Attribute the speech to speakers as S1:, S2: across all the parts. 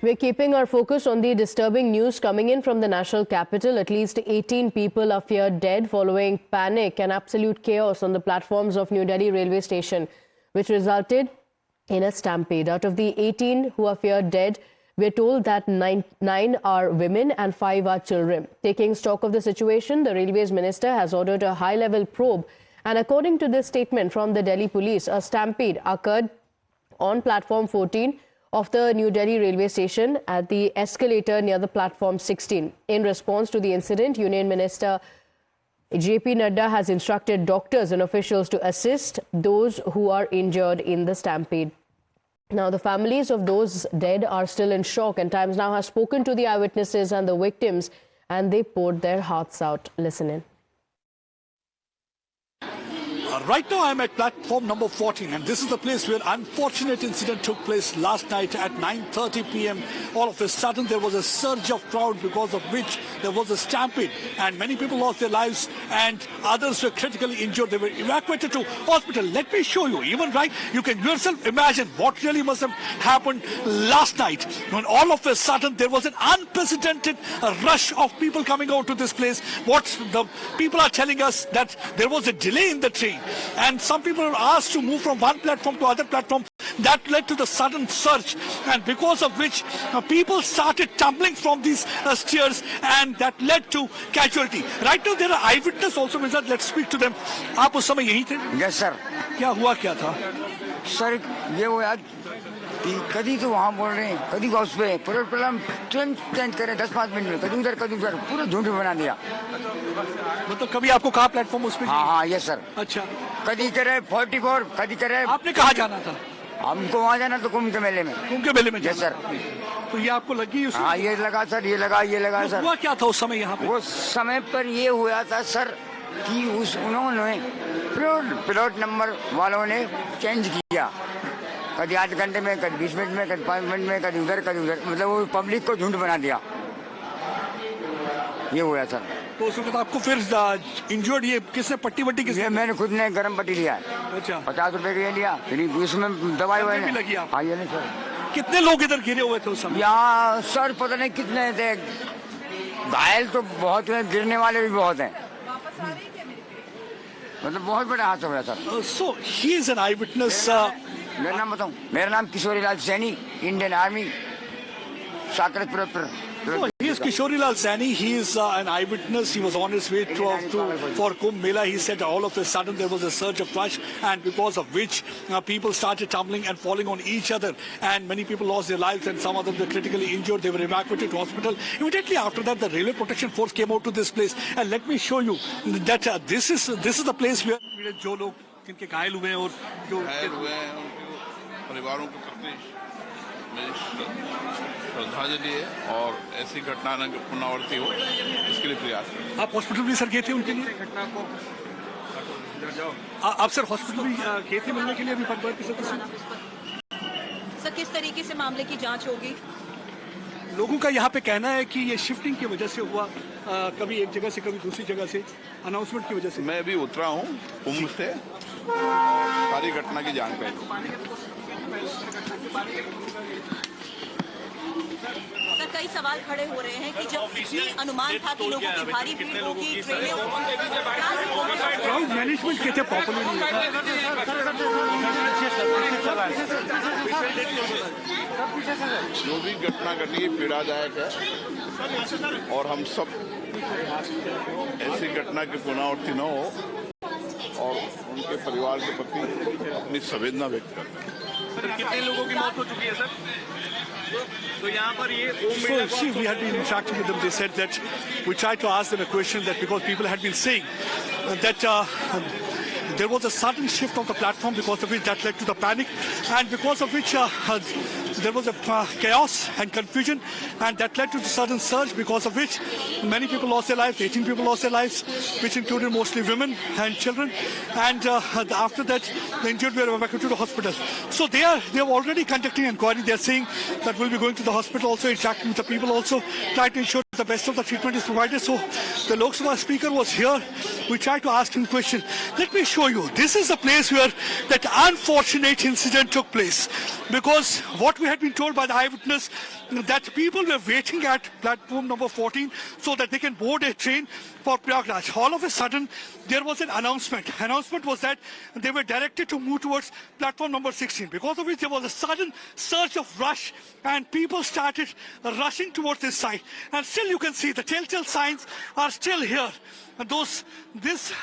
S1: We're keeping our focus on the disturbing news coming in from the national capital. At least 18 people are feared dead following panic and absolute chaos on the platforms of New Delhi railway station, which resulted in a stampede. Out of the 18 who are feared dead, we're told that nine are women and 5 are children. Taking stock of the situation, the Railways Minister has ordered a high-level probe. And according to this statement from the Delhi police, a stampede occurred on platform 14 of the New Delhi railway station at the escalator near the platform 16. In response to the incident, Union Minister JP Nadda has instructed doctors and officials to assist those who are injured in the stampede. Now, the families of those dead are still in shock, and Times Now has spoken to the eyewitnesses and the victims, and they poured their hearts out. Listen in.
S2: Right now I'm at platform number 14, and this is the place where unfortunate incident took place last night at 9:30 p.m. All of a sudden there was a surge of crowd, because of which there was a stampede and many people lost their lives and others were critically injured. They were evacuated to hospital. Let me show you. Even right, you can yourself imagine what really must have happened last night when all of a sudden there was an unprecedented rush of people coming out to this place. What the people are telling us that there was a delay in the train, and some people were asked to move from one platform to other platform. That led to the sudden surge, and because of which people started tumbling from these stairs, and that led to casualty. Right now there are eyewitnesses also with us. Let's speak to them. आप उस समय यहीं थे?
S3: Yes sir.
S2: क्या हुआ क्या था?
S3: Sir ये वो यार कभी तो वहाँ बोल रहे हैं, कभी उस पे पूरा प्रोग्राम ट्रेन चेंज करें 10-5 मिनट में, कभी उधर पूरा झूठ बना दिया.
S2: मतलब कभी आपको कहा प्लेटफॉर्म उस पे?
S3: हाँ यस सर.
S2: अच्छा.
S3: कभी करे 44, कभी करे.
S2: आपने कहाँ जाना था?
S3: हमको वहाँ जाना तो कुंभ के मेले में.
S2: कुंभ के मेले में?
S3: Yes sir.
S2: तो ये आपको लगी?
S3: हाँ ये लगा सर, ये लगा सर.
S2: हुआ क्या था उस समय यहाँ पे?
S3: वो समय पर ये हुआ था सर कि उन्होंने प्लॉट नंबर वालों ने चेंज किया, कभी 8 घंटे में, कभी 20 मिनट में, कभी 5 मिनट में, कभी उधर. मतलब वो पब्लिक को झूठ बना दिया. ये हुआ सर.
S2: तो उस वक्त आपको फिर इंजर्ड ये किसने पट्टी वट्टी किसने?
S3: मैंने खुद ने गर्म पट्टी लिया है.
S2: अच्छा.
S3: 50 रुपए का लिया, फिर उसमें दवाई
S2: भी लगी आप?
S3: हाँ ये नहीं सर.
S2: कितने लोग इधर गिरे हुए थे उस समय?
S3: यहाँ सर पता नहीं कितने थे. घायल तो बहुत हैं, गिरने वाले भी बहुत हैं. मतलब बहुत बड़ा हादसा हुआ sir.
S2: So he is an eyewitness.
S3: मेरा नाम बताऊं? मेरा नाम किशोरी लाल सैनी, इंडियन आर्मी, साकरत.
S2: So he is Kishori Lal Saini. He is an eyewitness. He was on his way for Kumbh Mela. He said all of a sudden there was a surge of rush, and because of which people started tumbling and falling on each other, and many people lost their lives, and some of them were critically injured. They were evacuated to hospital. Immediately after that, the Railway Protection Force came out to this place, and let me show you that this is the place where जो लोग जिनके घायल हुए हैं और जो
S4: घायल हुए हैं उनके परिवारों के प्रति मेरी श्रद्धांजलि है, और ऐसी घटना न पुनरावृत्ति हो इसके लिए प्रयास करें.
S2: आप हॉस्पिटल भी सर गए थे उनके लिए?
S4: घटना को
S2: आप सर हॉस्पिटल भी गए थे मिलने के लिए अभी परिवार के सदस्य?
S5: सर किस तरीके से मामले की जांच होगी?
S2: लोगों का यहाँ पे कहना है कि ये शिफ्टिंग की वजह से हुआ, कभी एक जगह से कभी दूसरी जगह से, अनाउंसमेंट की वजह से.
S4: मैं अभी उतरा हूँ कुंभ से, सारी घटना की जानकारी.
S5: सर कई सवाल खड़े हो रहे हैं कि जब ये अनुमान था कि लोगों की भारी भीड़ होगी, ट्रेनें
S2: क्राउड मैनेजमेंट कहते प्रॉपर्ली नहीं है.
S4: जो भी घटना घटी पीड़ादायक है, और हम सब ऐसी घटना की पुनरावृत्ति न हो और उनके परिवार के प्रति अपनी संवेदना व्यक्त करते हैं.
S2: कितने लोगों की मौत हो चुकी है sir? So see, we had been interacting with them. They said that we tried to ask them a question, that because people had been saying that there was a sudden shift on the platform, because of which that led to the panic, and because of which there was a chaos and confusion, and that led to the sudden surge, because of which many people lost their lives. 18 people lost their lives, which included mostly women and children, and after that the injured were evacuated to the hospital. So they are already conducting inquiry. They are saying that we'll be going to the hospital also, interacting with the people also, trying to ensure the best of the treatment is provided. So the Lok Sabha speaker was here. We tried to ask him question. Let me show you. This is the place where that unfortunate incident took place. Because what we had been told by the eyewitness, that people were waiting at platform number 14 so that they can board a train for Prayagraj. All of a sudden, there was an announcement. Announcement was that they were directed to move towards platform number 16, because of which there was a sudden surge of rush and people started rushing towards this side. And still you can see the telltale signs are still here. And this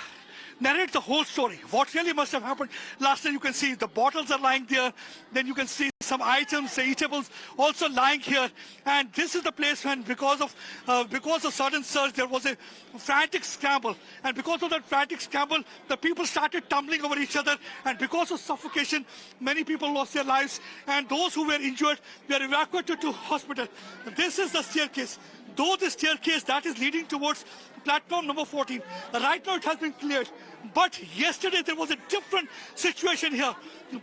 S2: narrates the whole story. What really must have happened last night, you can see the bottles are lying there. Then you can see some items, the eatables also lying here. And this is the place when, because of sudden surge, there was a frantic scramble. And because of that frantic scramble, the people started tumbling over each other. And because of suffocation, many people lost their lives. And those who were injured were evacuated to hospital. This is the staircase. Though the staircase that is leading towards platform number 14, right now it has been cleared. But yesterday there was a different situation here.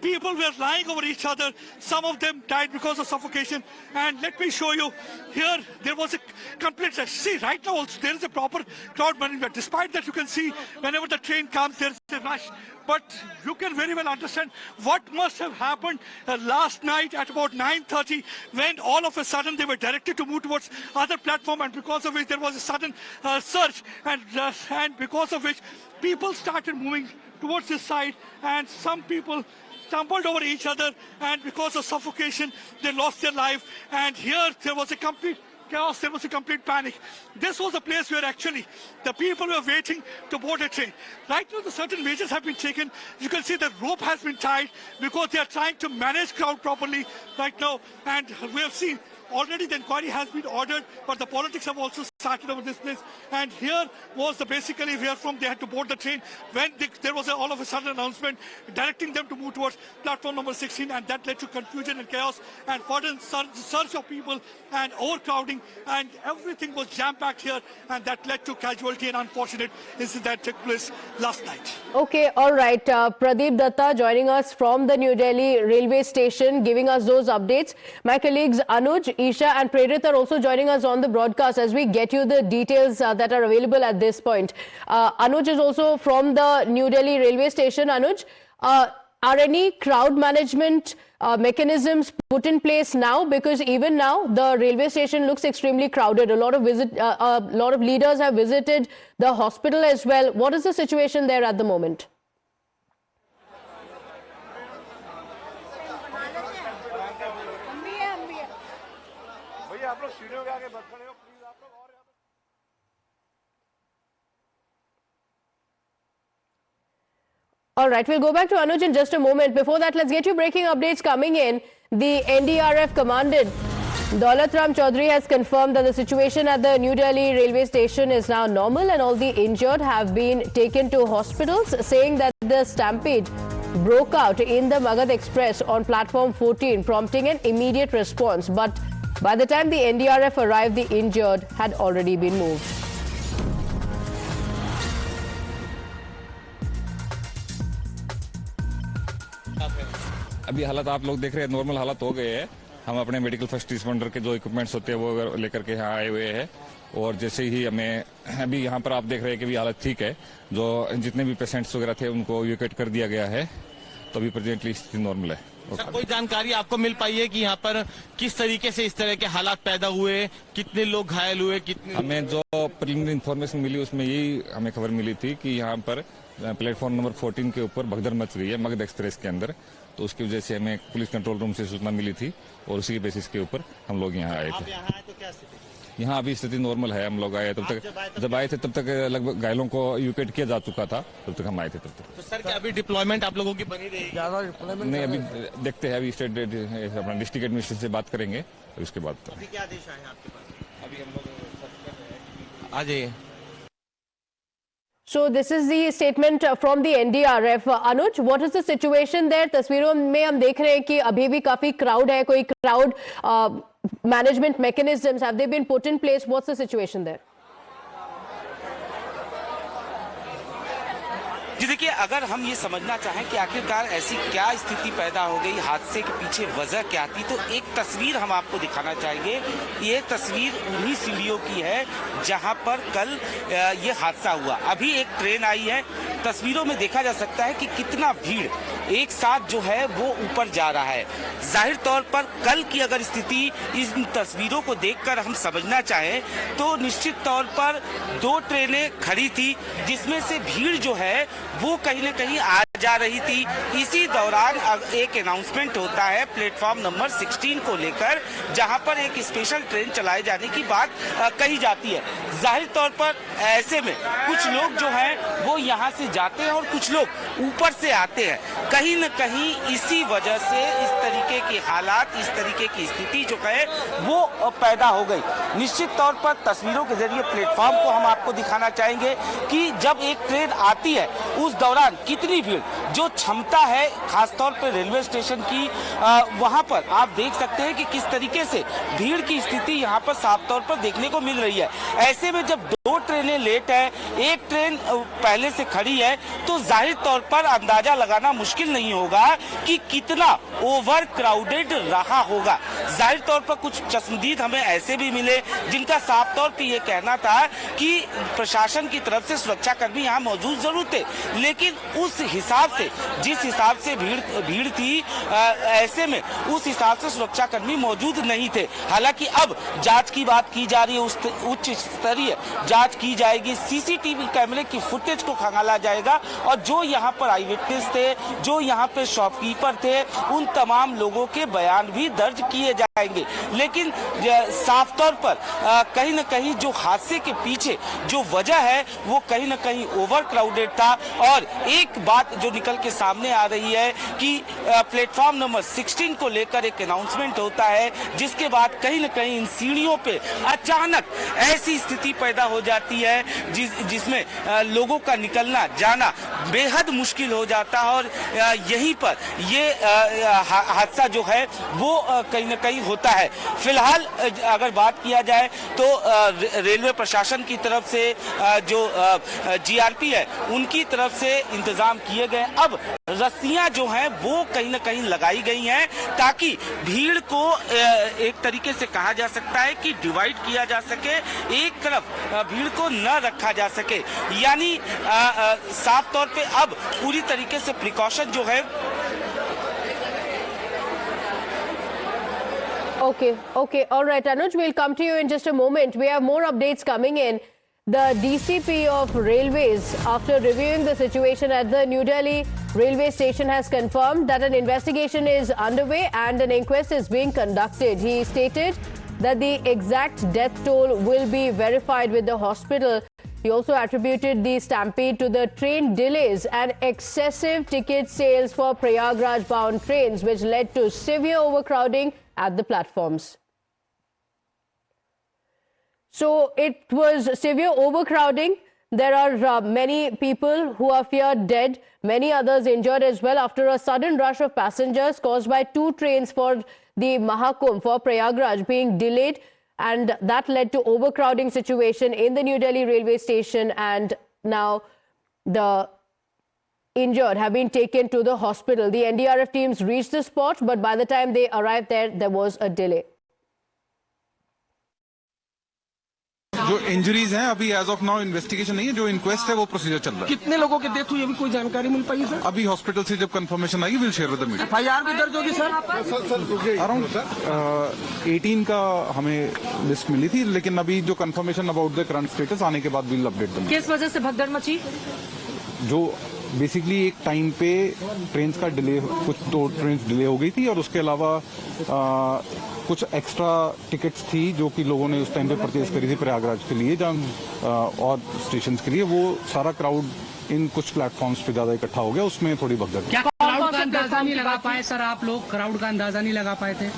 S2: People were lying over each other. Some of them died because of suffocation. And let me show you here, there was a complete rush. See, right now also there is a proper crowd management. Despite that, you can see whenever the train comes, there is a rush. But you can very well understand what must have happened last night at about 9:30, when all of a sudden they were directed to move towards other platform, and because of which there was a sudden surge, and because of which people started moving towards this side, and some people stumbled over each other, and because of suffocation they lost their life. And here there was a complete chaos, there was a complete panic. This was a place where actually the people were waiting to board a train. Right now the certain measures have been taken. You can see the rope has been tied because they are trying to manage crowd properly right now. And we have seen already the inquiry has been ordered, but the politics have also started over this place. And here was basically where from they had to board the train when there was all of a sudden announcement directing them to move towards platform number 16, and that led to confusion and chaos and further surge of people and overcrowding, and everything was jam-packed here, and that led to casualty and unfortunate incident that took place last night.
S1: Okay, all right. Pradeep Datta joining us from the New Delhi railway station, giving us those updates. My colleagues Anuj, Isha and Prerit are also joining us on the broadcast as we get you the details that are available at this point. Anuj is also from the New Delhi railway station. Anuj, are any crowd management mechanisms put in place now? Because even now the railway station looks extremely crowded. A lot of leaders have visited the hospital as well. What is the situation there at the moment? All right, we'll go back to Anuj in just a moment. Before that, let's get you breaking updates coming in. The NDRF commandant, Daulat Ram Chaudhary, has confirmed that the situation at the New Delhi railway station is now normal and all the injured have been taken to hospitals, saying that the stampede broke out in the Magad Express on platform 14, prompting an immediate response. But by the time the NDRF arrived, the injured had already been moved.
S6: अभी हालत आप लोग देख रहे हैं, normal हालत हो गए हैं। हम अपने मेडिकल फर्स्ट रिस्पॉन्डर के जो इक्विपमेंट्स होते हैं वो लेकर के यहाँ आए हुए हैं, और जैसे ही हमें अभी यहाँ पर आप देख रहे हैं कि भी हालत ठीक है। जो जितने भी पेशेंट्स वगैरह थे उनको इवैक्यूएट कर दिया गया है, तो अभी प्रेजेंटली स्थिति नॉर्मल है।
S7: सर, कोई जानकारी आपको मिल पाई है कि यहाँ पर किस तरीके से इस तरह के हालात पैदा हुए, कितने लोग घायल हुए, कितने?
S6: हमें जो प्रीलिमिनरी इन्फॉर्मेशन मिली उसमें यही हमें खबर मिली थी कि यहाँ पर प्लेटफॉर्म नंबर 14 के ऊपर भगदड़ मच गई है मगध एक्सप्रेस के अंदर, तो उसकी वजह से हमें पुलिस कंट्रोल रूम से सूचना मिली थी और उसी के बेसिस के ऊपर हम लोग यहाँ आए थे।
S7: यहाँ आए तो क्या स्थिति?
S6: यहाँ अभी स्थिति नॉर्मल है। हम लोग आए तब तक, जब आए थे तब तक लगभग घायलों को इवैक्यूएट किया जा चुका था, तब तक हम आए थे तब तक।
S7: तो सर, क्या अभी डिप्लॉयमेंट आप लोगों की बनी रहेगी?
S6: नहीं, अभी देखते हैं, अभी स्टेट अपना डिस्ट्रिक्ट एडमिनिस्ट्रेशन से बात करेंगे और उसके बाद
S7: अभी क्या आदेश आए हैं आपके पास? अभी हम लोग आ जाइए।
S1: So this is the statement from the NDRF. Anuj, what is the situation there? तस्वीरों में हम देख रहे हैं कि अभी भी काफी crowd है. कोई crowd management mechanisms, have they been put in place? What's the situation there?
S8: जी देखिए, अगर हम ये समझना चाहें कि आखिरकार ऐसी क्या स्थिति पैदा हो गई, हादसे के पीछे वजह क्या थी, तो एक तस्वीर हम आपको दिखाना चाहेंगे। ये तस्वीर उन्हीं सीढ़ियों की है जहां पर कल ये हादसा हुआ। अभी एक ट्रेन आई है, तस्वीरों में देखा जा सकता है कि कितना भीड़ एक साथ जो है वो ऊपर जा रहा है। जाहिर तौर पर कल की अगर स्थिति इन तस्वीरों को देखकर हम समझना चाहें तो निश्चित तौर पर 2 ट्रेनें खड़ी थी, जिसमें से भीड़ जो है वो कहीं न कहीं आ जा रही थी। इसी दौरान एक अनाउंसमेंट होता है प्लेटफॉर्म नंबर 16 को लेकर, जहां पर एक स्पेशल ट्रेन चलाए जाने की बात कही जाती है। जाहिर तौर पर ऐसे में कुछ लोग जो हैं वो यहां से जाते हैं और कुछ लोग ऊपर से आते हैं। कहीं न कहीं इसी वजह से इस तरीके के हालात, इस तरीके की स्थिति जो है वो पैदा हो गई। निश्चित तौर पर तस्वीरों के जरिए प्लेटफॉर्म को हम आपको दिखाना चाहेंगे कि जब एक ट्रेन आती है उस दौरान कितनी भीड़, जो क्षमता है खासतौर पर रेलवे स्टेशन की, वहां पर आप देख सकते हैं कि किस तरीके से भीड़ की स्थिति यहां पर साफ तौर पर देखने को मिल रही है। ऐसे में जब 2 ट्रेनें लेट है, एक ट्रेन पहले से खड़ी है, तो जाहिर तौर पर अंदाजा लगाना मुश्किल नहीं होगा कि कितना ओवर क्राउडेड रहा होगा। जाहिर तौर पर कुछ चश्मदीद हमें ऐसे भी मिले जिनका साफ तौर पर यह कहना था कि प्रशासन की तरफ से सुरक्षाकर्मी यहाँ मौजूद जरूर थे, लेकिन उस हिसाब से, जिस हिसाब से भीड़ थी, ऐसे में उस हिसाब से सुरक्षाकर्मी मौजूद नहीं थे। हालांकि अब जांच की बात की जा रही है, उच्च स्तरीय जांच की जाएगी, सीसीटीवी कैमरे की फुटेज को खंगाला जाएगा और जो यहाँ पर आई विटनेस थे, जो यहाँ पे शॉपकीपर थे, उन तमाम लोगों के बयान भी दर्ज किए जाएंगे। लेकिन साफ तौर पर कहीं न कहीं जो हादसे के पीछे जो वजह है वो कहीं न कहीं ओवर क्राउडेड था। और एक बात जो निकल के सामने आ रही है कि प्लेटफॉर्म नंबर 16 को लेकर एक अनाउंसमेंट होता है, जिसके बाद कहीं न कहीं इन सीढ़ियों पे अचानक ऐसी स्थिति पैदा हो जाती है जिसमें लोगों का निकलना जाना बेहद मुश्किल हो जाता है। और यहीं पर ये हादसा जो है वो कहीं न कहीं होता है। फिलहाल अगर बात किया जाए तो रेलवे प्रशासन की तरफ से जो जीआरपी है उनकी तरफ से इंतजाम किए गए। अब रस्सियां जो हैं वो कहीं न कहीं लगाई गई हैं ताकि भीड़ को एक तरीके से कहा जा सकता है कि डिवाइड किया जा सके, एक तरफ भीड़ को न रखा जा सके। यानी साफ तौर पे अब पूरी तरीके से प्रिकॉशन जो है।
S1: Okay. All right, Anuj, we'll come to you in just a moment. We have more updates coming in. The DCP of Railways, after reviewing the situation at the New Delhi railway station, has confirmed that an investigation is underway and an inquest is being conducted. He stated that the exact death toll will be verified with the hospital. He also attributed the stampede to the train delays and excessive ticket sales for Prayagraj-bound trains, which led to severe overcrowding at the platforms. So it was severe overcrowding. There are many people who are feared dead, many others injured as well after a sudden rush of passengers caused by 2 trains for the Mahakumbh for Prayagraj being delayed, and that led to overcrowding situation in the New Delhi railway station, and now the injured have been taken to the hospital. The NDRF teams reached the spot, but by the time they arrived there was a delay.
S9: जो injuries हैं अभी as of now investigation नहीं है, जो inquest है वो procedure चल रहा है।
S10: कितने लोगों की डेथ हुई अभी कोई जानकारी मिल पाई सर?
S9: अभी हॉस्पिटल से जब कंफर्मेशन आएगी will share with the media.
S10: FIR भी दर्ज होगी सर?
S9: अराउंड 18 का हमें लिस्ट मिली थी, लेकिन अभी जो confirmation about the current status आने के बाद विल अपडेट देंगे।
S10: किस वजह से भगदड़ मची?
S9: जो बेसिकली एक टाइम पे ट्रेन का डिले, कुछ 2 ट्रेन डिले हो गई थी और उसके अलावा कुछ एक्स्ट्रा टिकट्स थी जो कि लोगों ने उस टाइम पे परचेज करी थी प्रयागराज के लिए और स्टेशन के लिए। वो सारा क्राउड इन कुछ प्लेटफॉर्म्स पे ज्यादा इकट्ठा हो गया, उसमें थोड़ी भगदड़।
S10: क्या क्राउड का अंदाजा नहीं लगा पाए सर आप लोग? क्राउड का अंदाजा नहीं लगा पाए थे?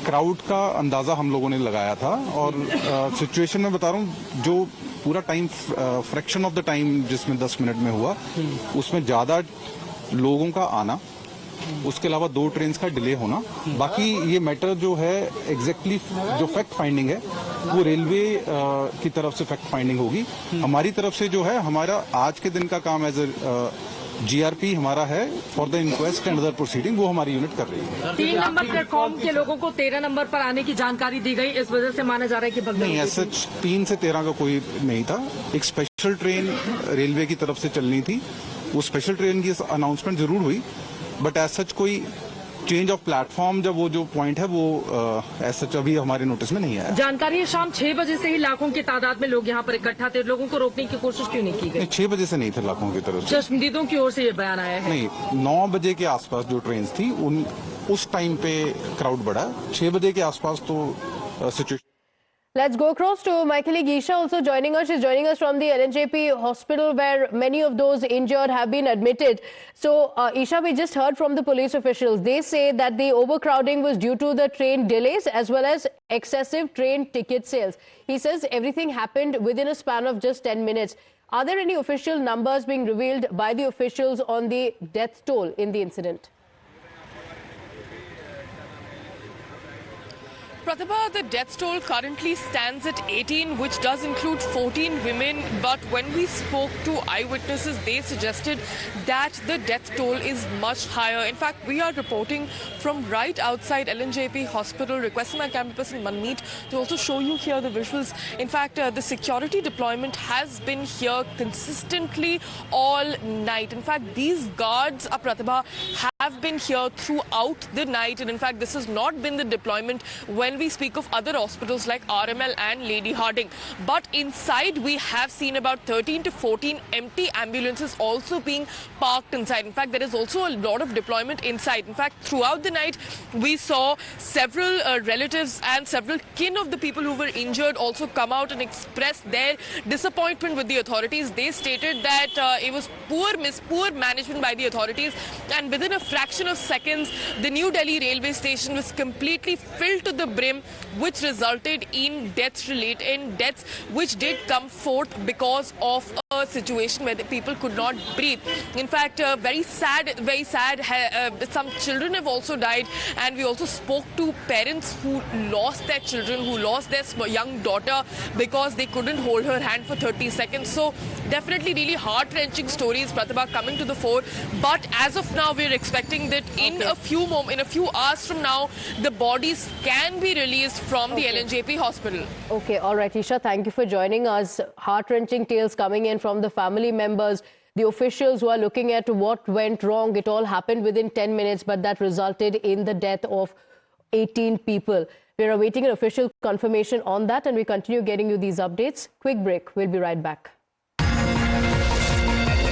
S9: क्राउड का अंदाजा हम लोगों ने लगाया था और सिचुएशन में बता रहा हूँ, जो पूरा time fraction of the time जिसमें 10 मिनट में हुआ, उसमें ज्यादा लोगों का आना, उसके अलावा 2 ट्रेन का डिले होना। बाकी ये मैटर जो है एग्जैक्टली जो फैक्ट फाइंडिंग है वो रेलवे की तरफ से फैक्ट फाइंडिंग होगी। हमारी तरफ से जो है, हमारा आज के दिन का काम एज ए जीआरपी हमारा है for the inquest and other proceeding, वो हमारी यूनिट कर रही है।
S11: 3 नंबर प्लेटफॉर्म के लोगों को 13 नंबर पर आने की जानकारी दी गई, इस वजह से माना जा रहा है कि भगदड़
S9: नहीं, ऐसा 3 से 13 का कोई नहीं था। एक स्पेशल ट्रेन रेलवे की तरफ से चलनी थी, वो स्पेशल ट्रेन की अनाउंसमेंट जरूर हुई, बट एज सच कोई चेंज ऑफ प्लेटफॉर्म जब वो जो पॉइंट है वो एज सच अभी हमारे नोटिस में नहीं आया।
S11: जानकारी है शाम 6 बजे से ही लाखों की तादाद में लोग यहाँ पर इकट्ठा थे, लोगों को रोकने की कोशिश क्यों नहीं की गई?
S9: 6 बजे से नहीं थे लाखों की तरफ से,
S11: चश्मदीदों की ओर से ये बयान आया है।
S9: नहीं, 9 बजे के आसपास जो ट्रेन थी उस टाइम पे क्राउड बढ़ा। 6 बजे के आसपास तो situation.
S1: Let's go across to my colleague Isha, also joining us. She's joining us from the LNJP hospital where many of those injured have been admitted. So, Isha, we just heard from the police officials. They say that the overcrowding was due to the train delays as well as excessive train ticket sales. He says everything happened within a span of just 10 minutes. Are there any official numbers being revealed by the officials on the death toll in the incident?
S12: Pratibha, the death toll currently stands at 18, which does include 14 women. But when we spoke to eyewitnesses, they suggested that the death toll is much higher. In fact, we are reporting from right outside LNJP hospital, requesting my camera person Manmeet to also show you here the visuals. In fact, the security deployment has been here consistently all night. In fact, these guards, Pratibha, have been here throughout the night. And in fact, this has not been the deployment when we speak of other hospitals like RML and Lady Harding. But inside, we have seen about 13 to 14 empty ambulances also being parked inside. In fact, there is also a lot of deployment inside. In fact, throughout the night, we saw several relatives and several kin of the people who were injured also come out and express their disappointment with the authorities. They stated that it was poor management by the authorities, and within a fraction of seconds, the New Delhi railway station was completely filled to the brim, which resulted in deaths which did come forth because of a situation where the people could not breathe. In fact, very sad, some children have also died, and we also spoke to parents who lost their children, who lost their young daughter because they couldn't hold her hand for 30 seconds. So definitely really heart-wrenching stories, Pratibha, coming to the fore. But as of now, we're expecting that in a few hours from now, the bodies can be released from the LNJP hospital.
S1: Okay, all right, Isha, thank you for joining us. Heart-wrenching tales coming in from the family members, the officials who are looking at what went wrong. It all happened within 10 minutes, but that resulted in the death of 18 people. We're awaiting an official confirmation on that, and we continue getting you these updates. Quick break. We'll be right back.